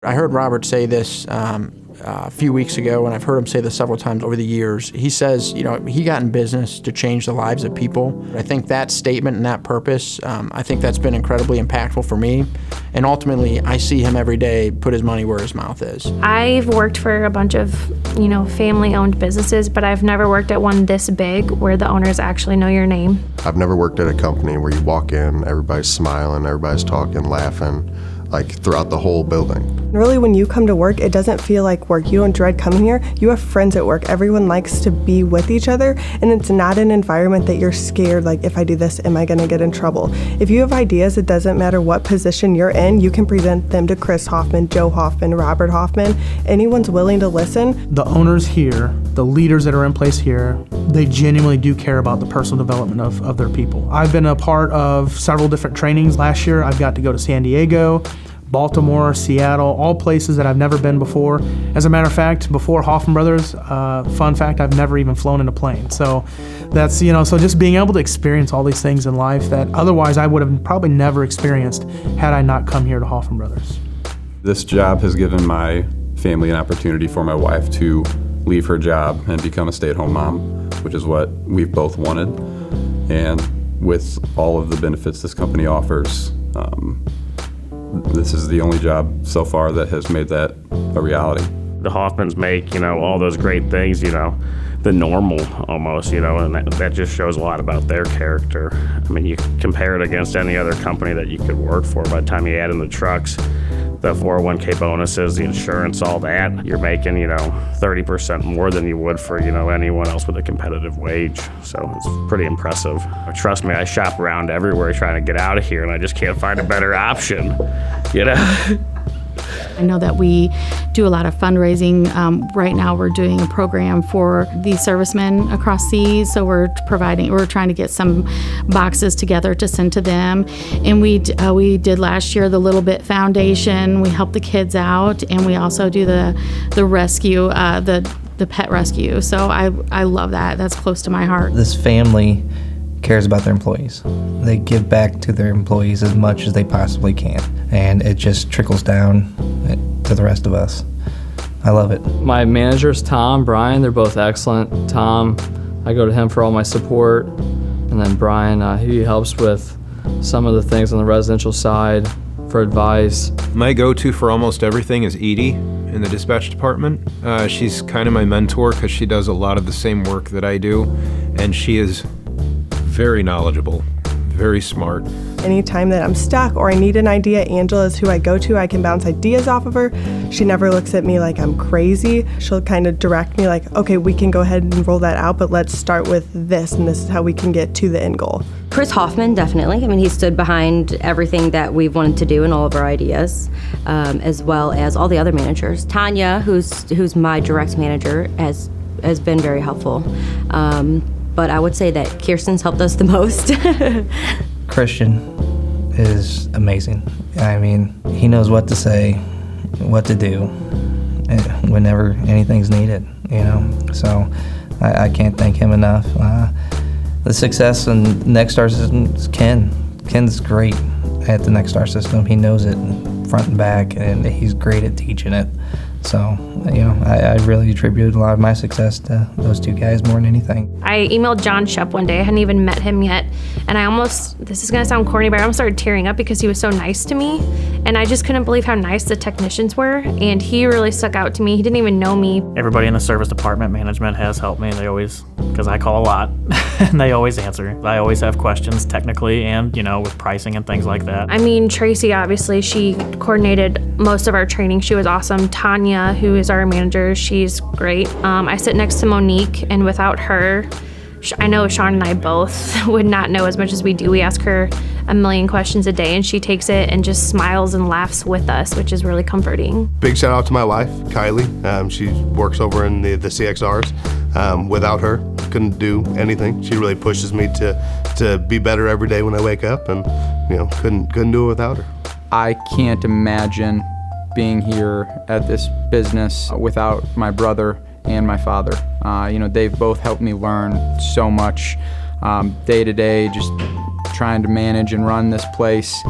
I heard Robert say this a few weeks ago, and I've heard him say this several times over the years. He says, he got in business to change the lives of people. I think that statement and that purpose, I think that's been incredibly impactful for me. And ultimately, I see him every day put his money where his mouth is. I've worked for a bunch of, family-owned businesses, but I've never worked at one this big where the owners actually know your name. I've never worked at a company where you walk in, everybody's smiling, everybody's talking, laughing, like throughout the whole building. Really, when you come to work, it doesn't feel like work. You don't dread coming here. You have friends at work. Everyone likes to be with each other, and it's not an environment that you're scared, like, if I do this, am I gonna get in trouble? If you have ideas, it doesn't matter what position you're in, you can present them to Chris Hoffman, Joe Hoffman, Robert Hoffman. Anyone's willing to listen. The owners here, the leaders that are in place here, they genuinely do care about the personal development of their people. I've been a part of several different trainings. Last year, I've got to go to San Diego, Baltimore, Seattle, all places that I've never been before. As a matter of fact, before Hoffmann Brothers, fun fact, I've never even flown in a plane. So that's, so just being able to experience all these things in life that otherwise I would have probably never experienced had I not come here to Hoffmann Brothers. This job has given my family an opportunity for my wife to leave her job and become a stay-at-home mom, which is what we've both wanted. And with all of the benefits this company offers, this is the only job so far that has made that a reality. The Hoffmans make, all those great things, the normal almost, and that just shows a lot about their character. I mean, you compare it against any other company that you could work for. By the time you add in the trucks, the 401k bonuses, the insurance, all that, you're making, 30% more than you would for, anyone else with a competitive wage. So it's pretty impressive. Trust me, I shop around everywhere trying to get out of here, and I just can't find a better option, I know that we do a lot of fundraising. Right now we're doing a program for the servicemen across seas, so we're trying to get some boxes together to send to them. And we did last year the Little Bit Foundation. We help the kids out, and we also do the rescue, the pet rescue. So I love that. That's close to my heart. This family cares about their employees. They give back to their employees as much as they possibly can, and it just trickles down to the rest of us. I love it. My managers, Tom, Brian, they're both excellent. Tom, I go to him for all my support, and then Brian, he helps with some of the things on the residential side for advice. My go-to for almost everything is Edie in the dispatch department. She's kind of my mentor because she does a lot of the same work that I do, and she is very knowledgeable, very smart. Anytime that I'm stuck or I need an idea, Angela is who I go to. I can bounce ideas off of her. She never looks at me like I'm crazy. She'll kind of direct me like, okay, we can go ahead and roll that out, but let's start with this, and this is how we can get to the end goal. Chris Hoffman, definitely. I mean, he stood behind everything that we've wanted to do and all of our ideas, as well as all the other managers. Tanya, who's my direct manager, has been very helpful. But I would say that Kirsten's helped us the most. Christian is amazing. I mean, he knows what to say, what to do, whenever anything's needed, So I can't thank him enough. The success in Nexstar system is Ken. Ken's great at the Nexstar system. He knows it front and back, and he's great at teaching it. So, I really attribute a lot of my success to those two guys more than anything. I emailed John Shep one day. I hadn't even met him yet. And this is going to sound corny, but I almost started tearing up because he was so nice to me. And I just couldn't believe how nice the technicians were. And he really stuck out to me. He didn't even know me. Everybody in the service department, management has helped me. They always, because I call a lot, and they always answer. I always have questions technically and, with pricing and things like that. I mean, Tracy, obviously, she coordinated most of our training. She was awesome. Tanya, who is our manager, she's great. I sit next to Monique, and without her, I know Sean and I both would not know as much as we do. We ask her a million questions a day, and she takes it and just smiles and laughs with us, which is really comforting. Big shout out to my wife, Kylie. She works over in the CXRs. Without her, couldn't do anything. She really pushes me to be better every day when I wake up, and couldn't do it without her. I can't imagine being here at this business without my brother and my father. They've both helped me learn so much day to day, just trying to manage and run this place.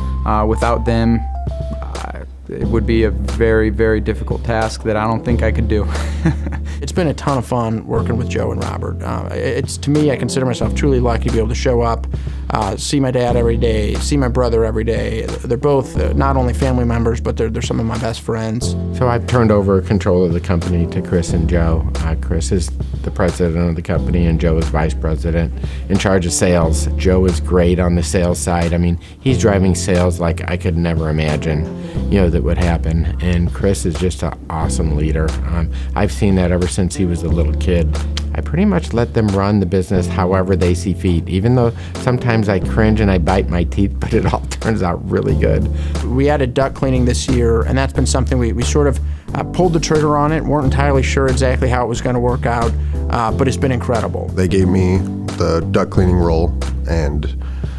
Without them, it would be a very, very difficult task that I don't think I could do. It's been a ton of fun working with Joe and Robert. It's, to me, I consider myself truly lucky to be able to show up, see my dad every day, see my brother every day. They're both not only family members, but they're some of my best friends. So I've turned over control of the company to Chris and Joe. Chris is the president of the company and Joe is vice president in charge of sales. Joe is great on the sales side. I mean, he's driving sales like I could never imagine, that would happen. And Chris is just an awesome leader. I've seen that ever since he was a little kid. I pretty much let them run the business however they see fit, even though sometimes I cringe and I bite my teeth, but it all turns out really good. We added duct cleaning this year, and that's been something we sort of pulled the trigger on it, weren't entirely sure exactly how it was going to work out, but it's been incredible. They gave me the duct cleaning role, and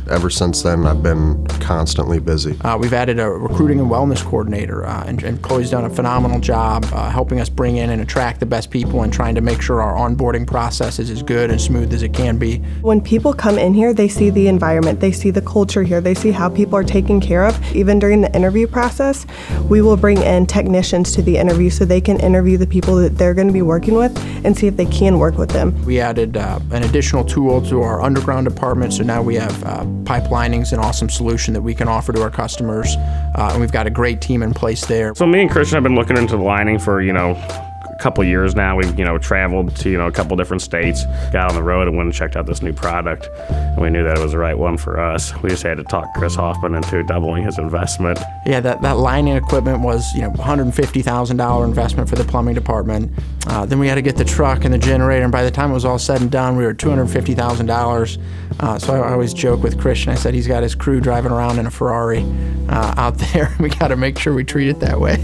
ever since then, I've been constantly busy. We've added a recruiting and wellness coordinator, and Chloe's done a phenomenal job helping us bring in and attract the best people and trying to make sure our onboarding process is as good and smooth as it can be. When people come in here, they see the environment, they see the culture here, they see how people are taken care of. Even during the interview process, we will bring in technicians to the interview so they can interview the people that they're going to be working with and see if they can work with them. We added an additional tool to our underground department, so now we have pipe lining's an awesome solution that we can offer to our customers, and we've got a great team in place there. So me and Christian have been looking into the lining for, a couple years now. We've, traveled to, a couple different states, got on the road and went and checked out this new product, and we knew that it was the right one for us. We just had to talk Chris Hoffmann into doubling his investment. Yeah, that lining equipment was, $150,000 investment for the plumbing department. Then we had to get the truck and the generator, and by the time it was all said and done, we were at $250,000. So I always joke with Christian. I said he's got his crew driving around in a Ferrari out there. We got to make sure we treat it that way.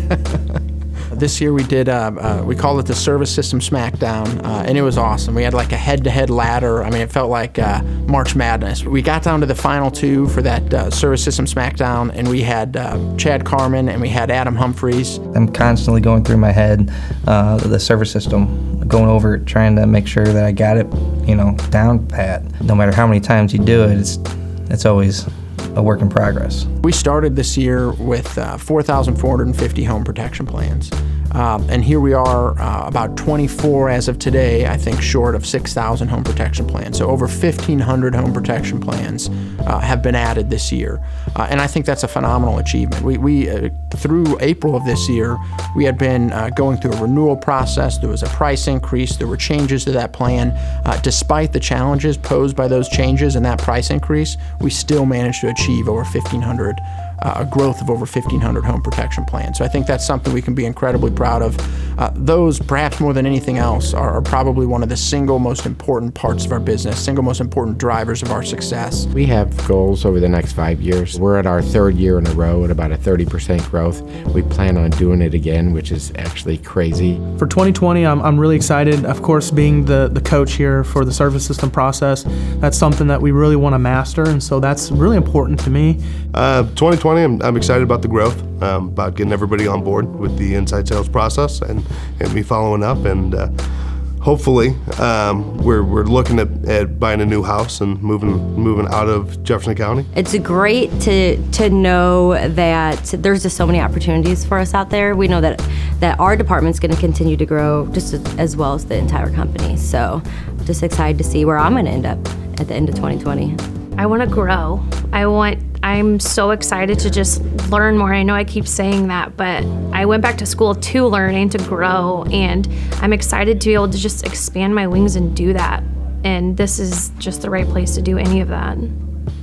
This year we did, we called it the Service System Smackdown, and it was awesome. We had like a head-to-head ladder. I mean, it felt like March Madness. We got down to the final two for that Service System Smackdown, and we had Chad Carmen and we had Adam Humphreys. I'm constantly going through my head the service system, going over it, trying to make sure that I got it, down pat. No matter how many times you do it, it's always a work in progress. We started this year with 4,450 home protection plans. And here we are about 24 as of today, I think, short of 6,000 home protection plans. So over 1,500 home protection plans have been added this year. And I think that's a phenomenal achievement. We through April of this year, we had been going through a renewal process. There was a price increase. There were changes to that plan. Despite the challenges posed by those changes and that price increase, we still managed to achieve over 1,500 a growth of over 1,500 home protection plans. So I think that's something we can be incredibly proud of. Those, perhaps more than anything else, are probably one of the single most important parts of our business, single most important drivers of our success. We have goals over the next 5 years. We're at our third year in a row at about a 30% growth. We plan on doing it again, which is actually crazy. For 2020, I'm really excited. Of course, being the coach here for the service system process, that's something that we really want to master, and so that's really important to me. 2020, I'm excited about the growth, about getting everybody on board with the inside sales process and me following up, and hopefully we're looking at buying a new house and moving out of Jefferson County. It's great to know that there's just so many opportunities for us out there. We know that our department's going to continue to grow just as well as the entire company. So just excited to see where I'm going to end up at the end of 2020. I want to grow. I'm so excited to just learn more. I know I keep saying that, but I went back to school to learn and to grow, and I'm excited to be able to just expand my wings and do that. And this is just the right place to do any of that.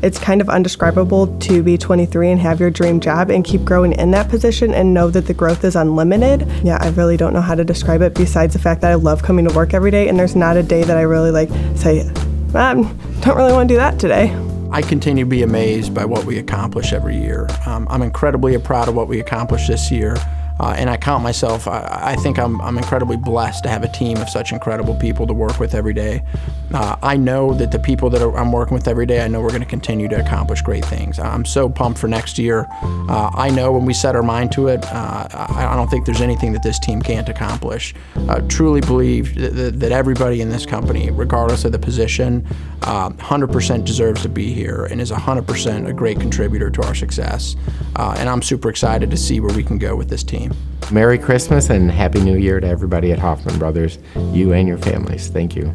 It's kind of undescribable to be 23 and have your dream job and keep growing in that position and know that the growth is unlimited. Yeah, I really don't know how to describe it besides the fact that I love coming to work every day, and there's not a day that I really say, don't really want to do that today. I continue to be amazed by what we accomplish every year. I'm incredibly proud of what we accomplished this year. And I count myself, I think I'm incredibly blessed to have a team of such incredible people to work with every day. I know that the people that I'm working with every day, I know we're going to continue to accomplish great things. I'm so pumped for next year. I know when we set our mind to it, I don't think there's anything that this team can't accomplish. Truly believe that everybody in this company, regardless of the position, 100% deserves to be here and is 100% a great contributor to our success. And I'm super excited to see where we can go with this team. Merry Christmas and Happy New Year to everybody at Hoffmann Brothers, you and your families. Thank you.